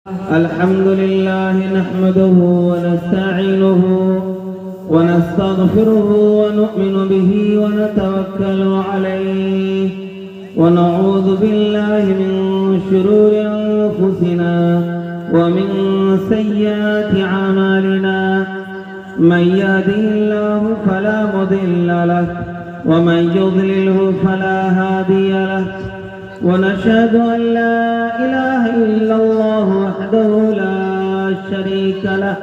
الحمد لله نحمده ونستعينه ونستغفره ونؤمن به ونتوكل عليه ونعوذ بالله من شرور أنفسنا ومن سيئات أعمالنا من يهده الله فلا مضل له ومن يضلله فلا هادي له ونشهد أن لا إله إلا الله وحده لا شريك له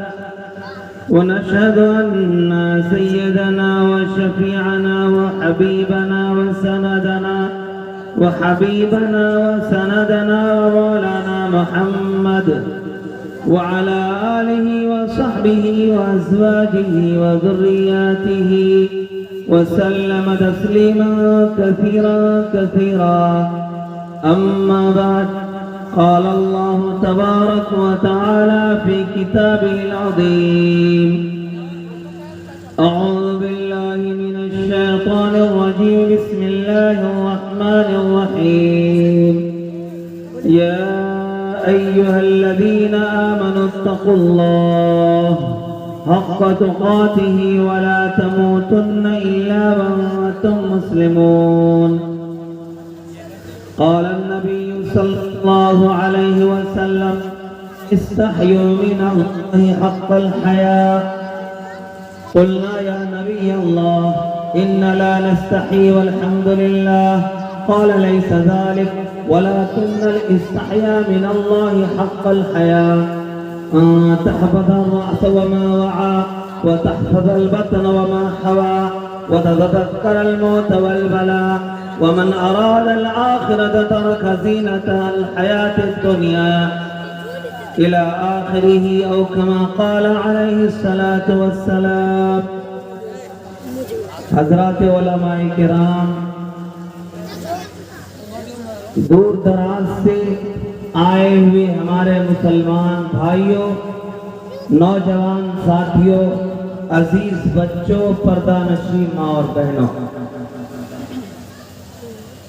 ونشهد أن سيدنا وشفيعنا وحبيبنا وسندنا ومولانا محمد وعلى آله وصحبه وأزواجه وذرياته وسلم تسليما كثيرا أما بعد قال الله تبارك وتعالى في كتابه العظيم أعوذ بالله من الشيطان الرجيم بسم الله الرحمن الرحيم يا أيها الذين آمنوا اتقوا الله حق تقاته ولا تموتن إلا وأنتم مسلمون قال النبي صلى الله عليه وسلم استحيوا من الله حق الحياء قلنا يا نبي الله إن لا نستحي والحمد لله قال ليس ذلك ولكن الاستحياء من الله حق الحياء أن تحفظ الرأس وما وعى وتحفظ البطن وما حوى وتتذكر الموت والبلاء ومن أراد الآخرة ترك زينة الحياة الدنيا إلى آخره أو كما قال عليه الصلاة والسلام. حضرات علماء کرام، دور دراز سے آئے ہوئے ہمارے مسلمان بھائیوں، نوجوان ساتھیوں، عزیز بچوں، پردہ نشین ماں اور بہنوں،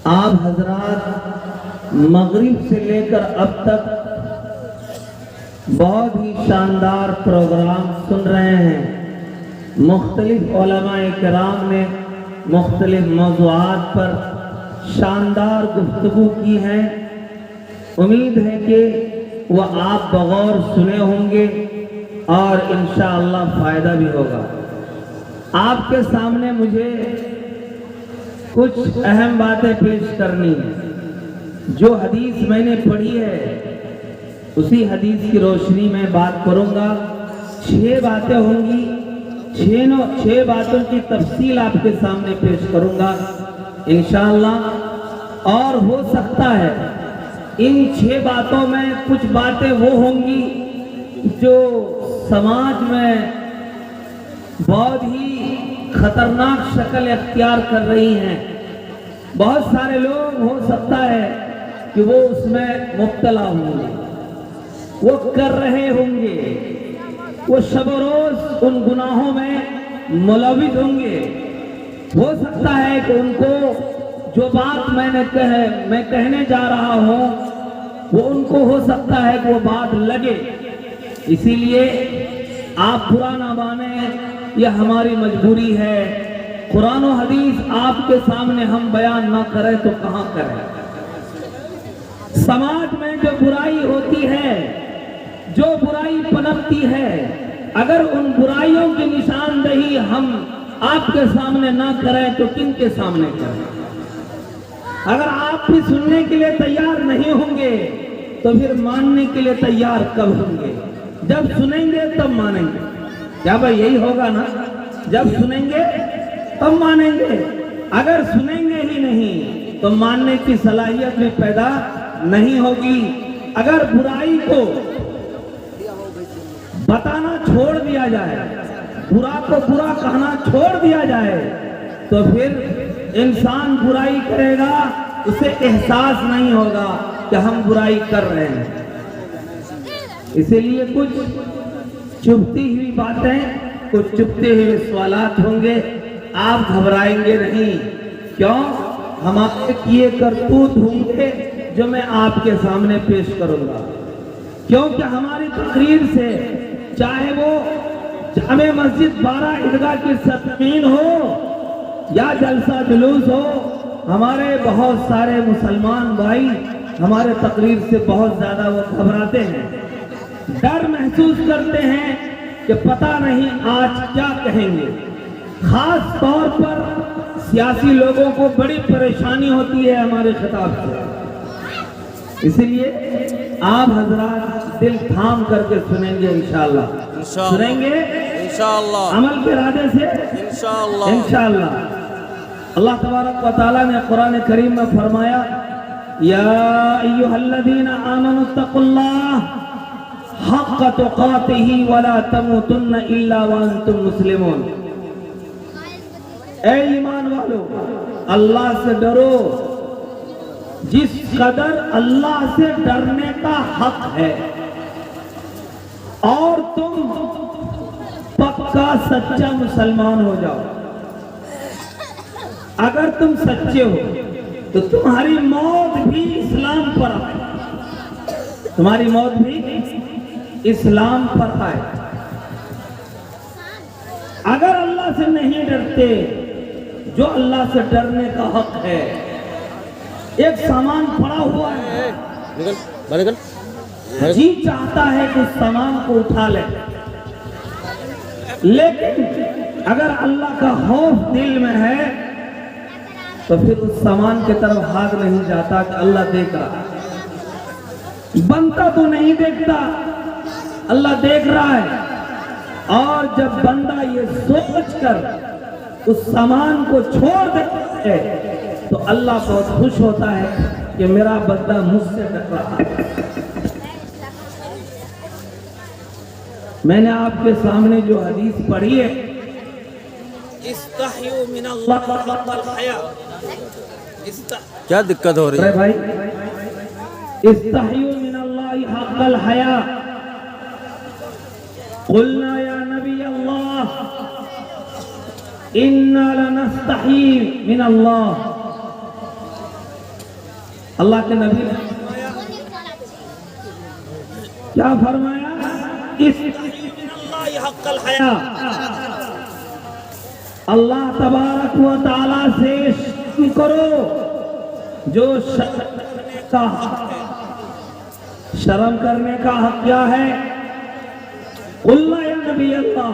آپ حضرات مغرب سے لے کر اب تک بہت ہی شاندار پروگرام سن رہے ہیں. مختلف علماء کرام نے مختلف موضوعات پر شاندار گفتگو کی ہے. امید ہے کہ وہ آپ بغور سنے ہوں گے اور انشاءاللہ فائدہ بھی ہوگا. آپ کے سامنے مجھے کچھ اہم باتیں پیش کرنی ہیں. جو حدیث میں نے پڑھی ہے اسی حدیث کی روشنی میں بات کروں گا. 6 باتیں ہوں گی. 6 باتوں کی تفصیل آپ کے سامنے پیش کروں گا انشاءاللہ. اور ہو سکتا ہے ان 6 باتوں میں کچھ باتیں وہ ہوں گی جو سماج میں بہت ہی خطرناک شکل اختیار کر رہی ہیں. بہت سارے لوگ ہو سکتا ہے کہ وہ اس میں مبتلا ہوں گے، وہ کر رہے ہوں گے، وہ شب و روز ان گناہوں میں ملوث ہوں گے. ہو سکتا ہے کہ ان کو جو بات میں کہنے جا رہا ہوں وہ ان کو ہو سکتا ہے کہ وہ بات لگے. اسی لیے آپ برا نہ مانیں، یہ ہماری مجبوری ہے. قرآن و حدیث آپ کے سامنے ہم بیان نہ کریں تو کہاں کریں؟ سماج میں جو برائی ہوتی ہے، جو برائی پنپتی ہے، اگر ان برائیوں کی نشاندہی ہم آپ کے سامنے نہ کریں تو کن کے سامنے کریں؟ اگر آپ بھی سننے کے لیے تیار نہیں ہوں گے تو پھر ماننے کے لیے تیار کب ہوں گے؟ جب سنیں گے تب مانیں گے. کیا بھائی یہی ہوگا نا؟ جب سنیں گے تب مانیں گے. اگر سنیں گے ہی نہیں تو ماننے کی صلاحیت بھی پیدا نہیں ہوگی. اگر برائی کو بتانا چھوڑ دیا جائے، برا کو برا کہنا چھوڑ دیا جائے تو پھر انسان برائی کرے گا، اسے احساس نہیں ہوگا کہ ہم برائی کر رہے ہیں. اسی لیے کچھ چبھتی ہوئی باتیں، کچھ چبھتے ہوئے سوالات ہوں گے. آپ گھبرائیں گے نہیں. کیوں؟ ہمارے کیے کرتوت ہوں گے جو میں آپ کے سامنے پیش کروں گا. کیونکہ ہماری تقریر سے چاہے وہ جامع مسجد 12 عیدگاہ کی سرزمین ہو یا جلسہ جلوس ہو، ہمارے بہت سارے مسلمان بھائی ہمارے تقریر سے بہت زیادہ وہ گھبراتے ہیں، ڈر محسوس کرتے ہیں کہ پتہ نہیں آج کیا کہیں گے۔ خاص طور پر سیاسی لوگوں کو بڑی پریشانی ہوتی ہے ہمارے خطاب سے، اسی لیے آپ حضرات دل تھام کر کے سنیں گے انشاءاللہ، سنیں گے انشاءاللہ، عمل کے ارادے سے انشاءاللہ۔ اللہ تبارک و تعالیٰ نے قرآن کریم میں فرمایا یا ایھا الذین آمنوا اتقوا اللہ حق تقاتہ ولا تموتن الا وانتم مسلمون۔ اے ایمان والو، اللہ سے ڈرو جس قدر اللہ سے ڈرنے کا حق ہے، اور تم پکا سچا مسلمان ہو جاؤ۔ اگر تم سچے ہو تو تمہاری موت بھی اسلام پر آئے، تمہاری موت بھی اسلام پر آئے۔ اگر اللہ سے نہیں ڈرتے، جو اللہ سے ڈرنے کا حق ہے، ایک سامان پڑا ہوا ہے، جی چاہتا ہے کہ اس سامان کو اٹھا لے، لیکن اگر اللہ کا خوف دل میں ہے تو پھر اس سامان کی طرف ہاتھ نہیں جاتا کہ اللہ دیکھ رہا ہے۔ بندہ تو نہیں دیکھتا، اللہ دیکھ رہا ہے، اور جب بندہ یہ سوچ کر اس سامان کو چھوڑ دیتا ہے تو اللہ بہت خوش ہوتا ہے کہ میرا بندہ مجھ سے ڈر رہا ہے۔ میں نے آپ کے سامنے جو حدیث پڑھی ہے، استحیوا من اللہ حق الحیا، کیا دقت ہو رہی ہے بھائی؟ استحیوا من اللہ حق الحیا، قلنا یا نبی اللہ انا لنستحی من اللہ۔ اللہ کے نبی نے کیا فرمایا؟ استحیوا من اللہ حق الحیا، اللہ تبارک و تعالیٰ سے شرم کرو جو شرم کرنے کا حق ہے۔ شرم کرنے کا حق کیا ہے؟ قلنا یا نبی اللہ،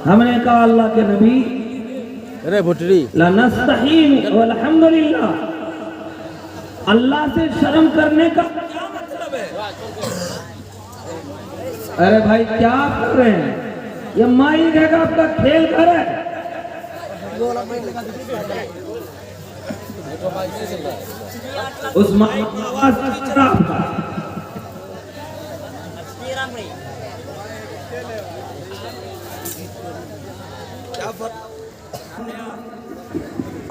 ہم نے کہا اللہ کے نبی ارے بھٹری لنستحی، والحمدللہ، اللہ سے شرم کرنے کا کیا مطلب ہے؟ ارے بھائی کیا کر رہے ہیں؟ یہ مائی ہے کہ آپ کا کھیل گھر ہے؟ اس مائی کی آواز کی طرح آپ کا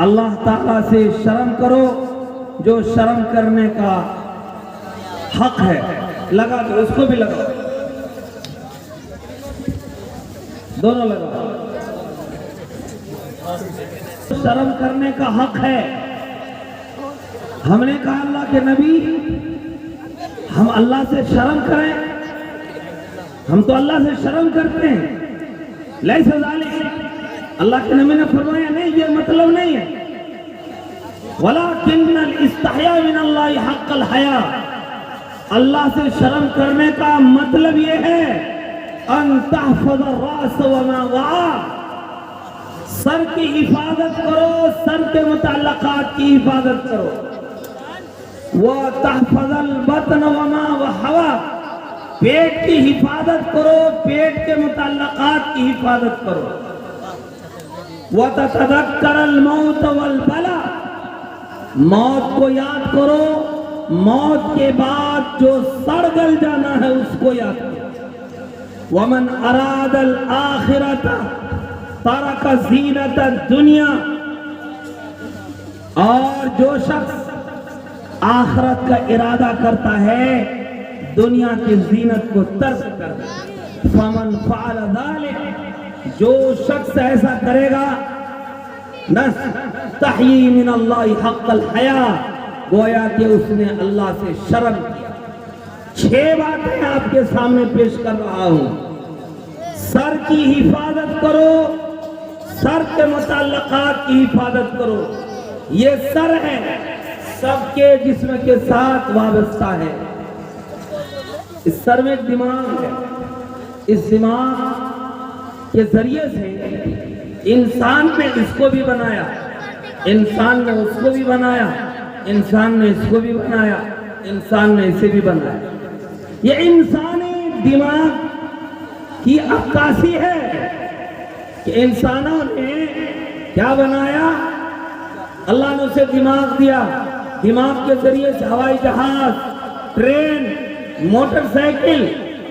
اللہ تعالیٰ سے شرم کرو جو شرم کرنے کا حق ہے۔ لگا دو، اس کو بھی لگا، دونوں لگا۔ شرم کرنے کا حق ہے۔ ہم نے کہا اللہ کے نبی ہم اللہ سے شرم کریں، ہم تو اللہ سے شرم کرتے ہیں، لیس ذالک، اللہ کے نبی نے فرمایا نہیں یہ مطلب نہیں ہے، ولکن الاستحیاء من اللہ حق الحیا، اللہ سے شرم کرنے کا مطلب یہ ہے ان تحفظ الراس وما وعى، سر کی حفاظت کرو، سر کے متعلقات کی حفاظت کرو، وتحفظ البطن وما وحوى، پیٹ کی حفاظت کرو، پیٹ کے متعلقات کی حفاظت کرو، وتتذکر الموت والبلا، موت کو یاد کرو، موت کے بعد جو سڑ گل جانا ہے اس کو یاد کرو، ومن اراد الآخرۃ ترک زینت الدنیا، اور جو شخص آخرت کا ارادہ کرتا ہے دنیا کی زینت کو ترک کر دے، فمن فعل ذلک، جو شخص ایسا کرے گا، نستحیی من اللہ حق الحیا، گویا کہ اس نے اللہ سے شرم کیا۔ 6 باتیں آپ کے سامنے پیش کر رہا ہوں۔ سر کی حفاظت کرو، سر کے متعلقات کی حفاظت کرو۔ یہ سر ہے، سب کے جسم کے ساتھ وابستہ ہے۔ اس سر میں ایک دماغ ہے، اس دماغ کے ذریعے سے انسان نے اس کو بھی بنایا، انسان نے اس کو بھی بنایا، انسان نے اس کو بھی بنایا، انسان نے اسے بھی بنایا۔ یہ انسانی دماغ کی عکاسی ہے کہ انسانوں نے کیا بنایا؟ اللہ نے اسے دماغ دیا، دماغ کے ذریعے سے ہوائی جہاز، ٹرین، موٹر سائیکل،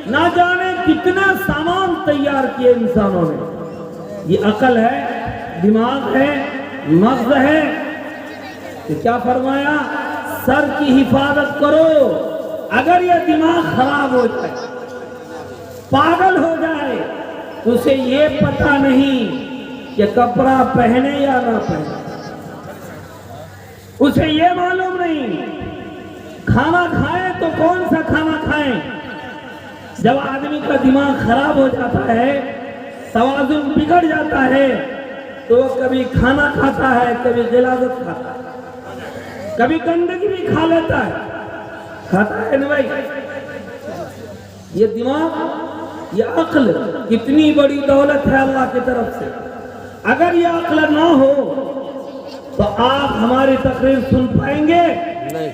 نہ جانے کتنا سامان تیار کیے انسانوں نے۔ یہ عقل ہے، دماغ ہے، مغز ہے۔ کہ کیا فرمایا؟ سر کی حفاظت کرو۔ اگر یہ دماغ خراب ہو جائے، پاگل ہو جائے، تو اسے یہ پتہ نہیں کہ کپڑا پہنے یا نہ پہنے، اسے یہ معلوم نہیں کھانا کھائیں تو کون سا کھانا کھائیں۔ جب آدمی کا دماغ خراب ہو جاتا ہے، توازن بگڑ جاتا ہے، تو وہ کبھی کھانا کھاتا ہے، کبھی غلاظت کھاتا ہے، کبھی گندگی بھی کھا لیتا ہے، کھاتا ہے نا بھائی۔ یہ دماغ، یہ عقل کتنی بڑی دولت ہے اللہ کی طرف سے۔ اگر یہ عقل نہ ہو تو آپ ہماری تقریر سن پائیں گے؟ نہیں۔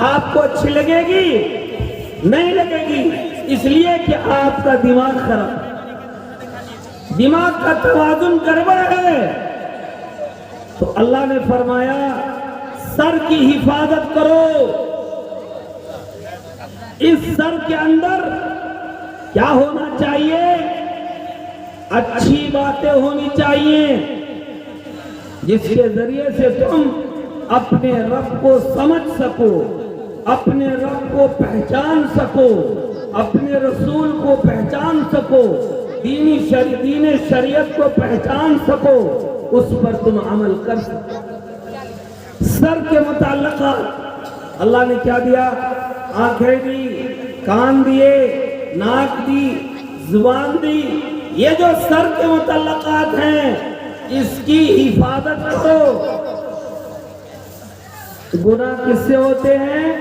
آپ کو اچھی لگے گی؟ نہیں لگے گی، اس لیے کہ آپ کا دماغ خراب ہے، دماغ کا توازن گڑبڑ ہے۔ تو اللہ نے فرمایا سر کی حفاظت کرو۔ اس سر کے اندر کیا ہونا چاہیے؟ اچھی باتیں ہونی چاہیے، جس کے ذریعے سے تم اپنے رب کو سمجھ سکو، اپنے رب کو پہچان سکو، اپنے رسول کو پہچان سکو، دین شریعت کو پہچان سکو، اس پر تم عمل کر سکو۔ سر کے متعلقات اللہ نے کیا دیا؟ آنکھیں دی، کان دیے، ناک دی، زبان دی۔ یہ جو سر کے متعلقات ہیں، اس کی حفاظت کرو۔ گناہ کس سے ہوتے ہیں؟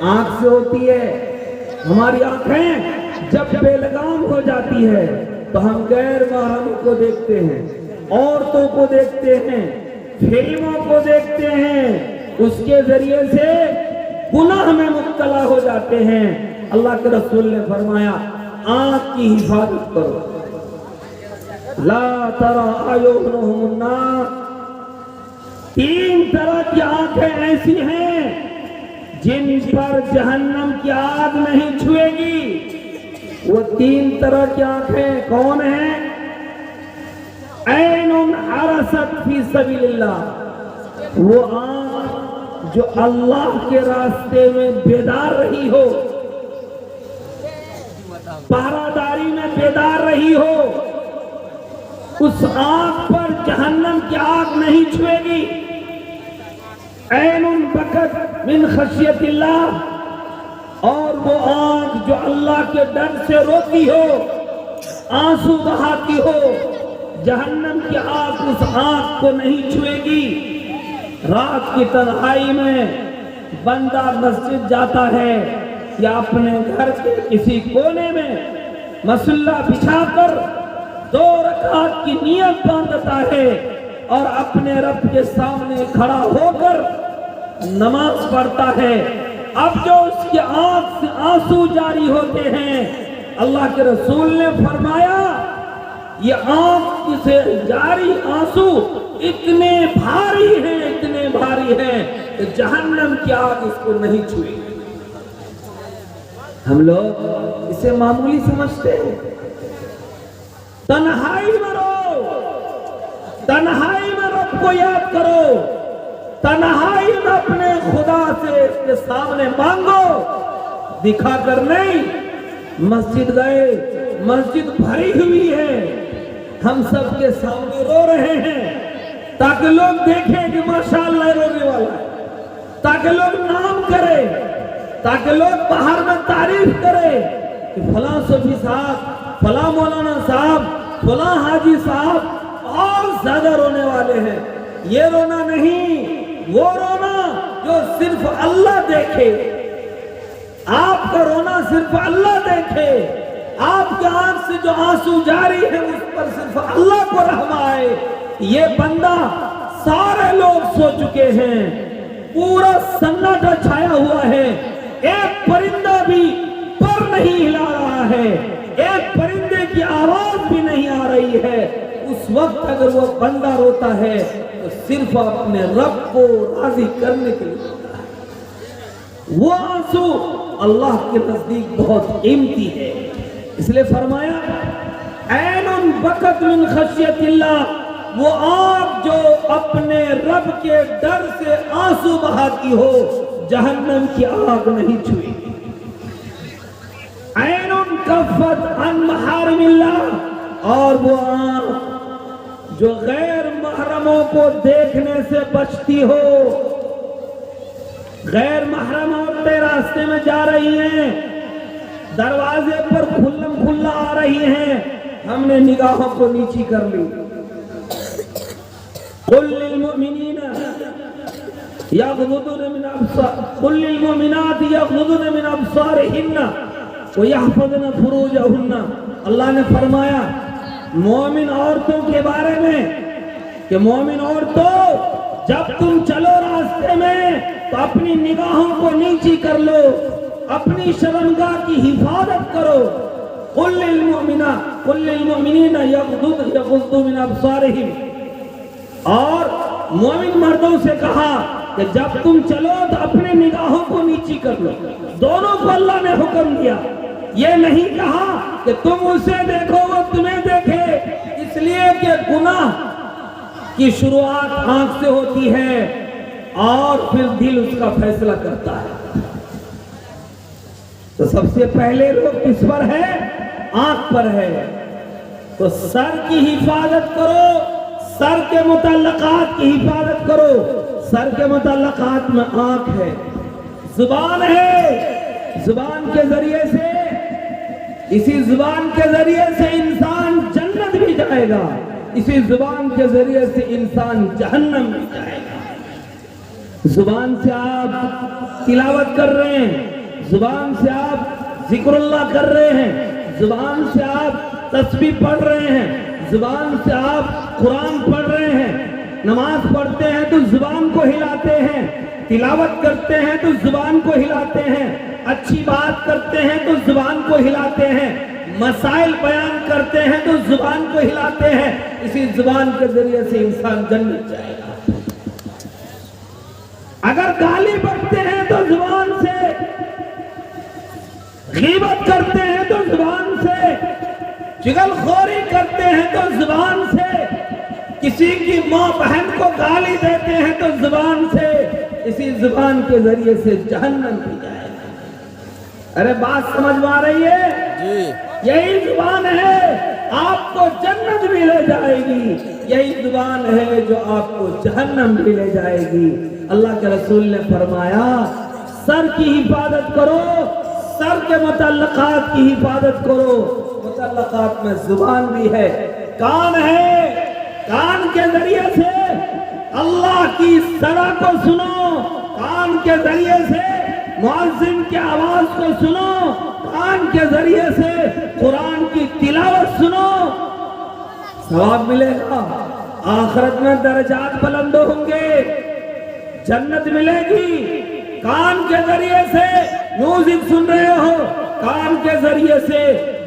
آنکھ سے ہوتی ہے۔ ہماری آنکھیں جب بے لگام ہو جاتی ہے تو ہم غیر محرم کو دیکھتے ہیں، عورتوں کو دیکھتے ہیں، فلموں کو دیکھتے ہیں، اس کے ذریعے سے گناہ میں مبتلا ہو جاتے ہیں۔ اللہ کے رسول نے فرمایا آنکھ کی حفاظت کرو۔ لا ترى اعینہم النار، 3 طرح کی آنکھیں ایسی ہیں جن پر جہنم کی آگ نہیں چھوئے گی۔ وہ 3 طرح کی آنکھیں کون ہیں؟ عین حرست فی سبیل اللہ، وہ آنکھ جو اللہ کے راستے میں بیدار رہی ہو، پہراداری میں بیدار رہی ہو، اس آنکھ پر جہنم کی آگ نہیں چھوئے گی۔ عین بکت من خشیت اللہ، اور وہ آنکھ جو اللہ کے ڈر سے روتی ہو، آنسو بہاتی ہو، جہنم کی آگ اس آنکھ کو نہیں چھوئے گی۔ رات کی تنہائی میں بندہ مسجد جاتا ہے یا اپنے گھر کے کسی کونے میں مصلی بچھا کر 2 رکعت کی نیت باندھتا ہے اور اپنے رب کے سامنے کھڑا ہو کر نماز پڑھتا ہے۔ اب جو اس کی آنکھ سے آنسو جاری ہوتے ہیں، اللہ کے رسول نے فرمایا یہ آنکھ سے جاری آنسو اتنے بھاری ہیں، اتنے بھاری ہیں کہ جہنم کی آگ اس کو نہیں چھوئے۔ ہم لوگ اسے معمولی سمجھتے ہیں۔ تنہائی میں رہو، تنہائی میں رب کو یاد کرو، تنہائی میں اپنے خدا سے اس کے سامنے مانگو، دکھا کر نہیں۔ مسجد گئے، مسجد بھری ہوئی ہے، ہم سب کے سامنے رو رہے ہیں تاکہ لوگ دیکھیں کہ ماشاءاللہ رونے والا ہے، تاکہ لوگ نام کریں، تاکہ لوگ باہر میں تعریف کریں کہ فلاں صوفی صاحب، فلاں مولانا صاحب، فلاں حاجی صاحب اور زیادہ رونے والے ہیں۔ یہ رونا نہیں، وہ رونا جو صرف اللہ دیکھے، آپ کا رونا صرف اللہ دیکھے، آپ کے آنکھ سے جو آنسو جاری ہے اس پر صرف اللہ کو رحم آئے۔ یہ بندہ سارے لوگ سو چکے ہیں، پورا سناٹا چھایا ہوا ہے، ایک پرندہ بھی پر نہیں ہلا رہا ہے، ایک پرندے کی آواز بھی نہیں آ رہی ہے۔ اس وقت اگر وہ بندہ روتا ہے تو صرف اپنے رب کو راضی کرنے کے لیے روتا ہے۔ وہ آنسو اللہ کے نزدیک بہت قیمتی ہے، اس لیے فرمایا عین بکت من خشیت اللہ، وہ آنکھ جو اپنے رب کے ڈر سے آنسو بہاتی ہو جہنم کی آگ نہیں چھوئی۔ عین کفت عن محارم اللہ، اور وہ آنکھ جو غیر محرموں کو دیکھنے سے بچتی ہو۔ غیر محرم عورتیں راستے میں جا رہی ہیں، دروازے پر کھلم کھلا آ رہی ہیں، ہم نے نگاہوں کو نیچی کر لی۔ قل للمؤمنین یغضضن من ابصار، قل للمؤمنات یغضضن من ابصارہن ویحفظن فروجہن، اللہ نے فرمایا مومن عورتوں کے بارے میں کہ مومن عورتوں جب تم چلو راستے میں تو اپنی نگاہوں کو نیچی کر لو، اپنی شرمگاہ کی حفاظت کرو۔ قل للمؤمنین یغضضوا من ابصارہم، اور مومن مردوں سے کہا کہ جب تم چلو تو اپنے نگاہوں کو نیچی کر لو۔ دونوں کو اللہ نے حکم دیا، یہ نہیں کہا کہ تم اسے دیکھو وہ تمہیں دیکھے، اس لیے کہ گناہ کی شروعات آنکھ سے ہوتی ہے اور پھر دل اس کا فیصلہ کرتا ہے۔ تو سب سے پہلے روک کس پر ہے؟ آنکھ پر ہے۔ تو سر کی حفاظت کرو، سر کے متعلقات کی حفاظت کرو۔ سر کے متعلقات میں آنکھ ہے، زبان ہے، زبان کے ذریعے سے، اسی زبان کے ذریعے سے انسان جنت بھی جائے گا، اسی زبان کے ذریعے سے انسان جہنم بھی جائے گا۔ زبان سے آپ تلاوت کر رہے ہیں، زبان سے آپ ذکر اللہ کر رہے ہیں، زبان سے آپ تسبیح پڑھ رہے ہیں، زبان سے آپ قرآن پڑھ رہے ہیں، نماز پڑھتے ہیں تو زبان کو ہلاتے ہیں، تلاوت کرتے ہیں تو زبان کو ہلاتے ہیں، اچھی بات کرتے ہیں تو زبان کو ہلاتے ہیں، مسائل بیان کرتے ہیں تو زبان کو ہلاتے ہیں، اسی زبان کے ذریعے سے انسان جنت جائے گا۔ اگر گالی بکتے ہیں تو زبان سے، غیبت کرتے ہیں تو زبان سے، چغل خوری کرتے ہیں تو زبان سے، کسی کی ماں بہن کو گالی دیتے ہیں تو زبان سے، اسی زبان کے ذریعے سے جہنم بھی جائے گا۔ ارے بات سمجھ میں آ رہی ہے؟ جی، یہی زبان ہے آپ کو جنت بھی لے جائے گی، یہی زبان ہے جو آپ کو جہنم بھی لے جائے گی۔ اللہ کے رسول نے فرمایا سر کی حفاظت کرو، سر کے متعلقات کی حفاظت کرو۔ متعلقات میں زبان بھی ہے، کان ہے، کان کے ذریعے سے اللہ کی صدا کو سنو، کان کے ذریعے سے مؤذن کی آواز کو سنو، کان کے ذریعے سے قرآن کی تلاوت سنو، ثواب ملے گا، آخرت میں درجات بلند ہوں گے، جنت ملے گی۔ کان کے ذریعے سے میوزک سن رہے ہو، کان کے ذریعے سے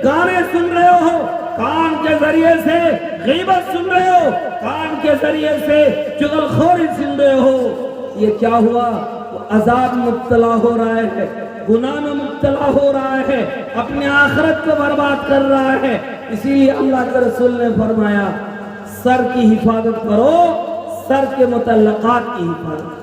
گانے سن رہے ہو، کان کے ذریعے سے غیبت سن رہے ہو، کان کے ذریعے سے چغل خوری سن رہے ہو، یہ کیا ہوا؟ عذاب مبتلا ہو رہا ہے، گناہ میں مبتلا ہو رہا ہے، اپنے آخرت کو برباد کر رہا ہے۔ اسی لیے اللہ کے رسول نے فرمایا سر کی حفاظت کرو، سر کے متعلقات کی حفاظت کرو۔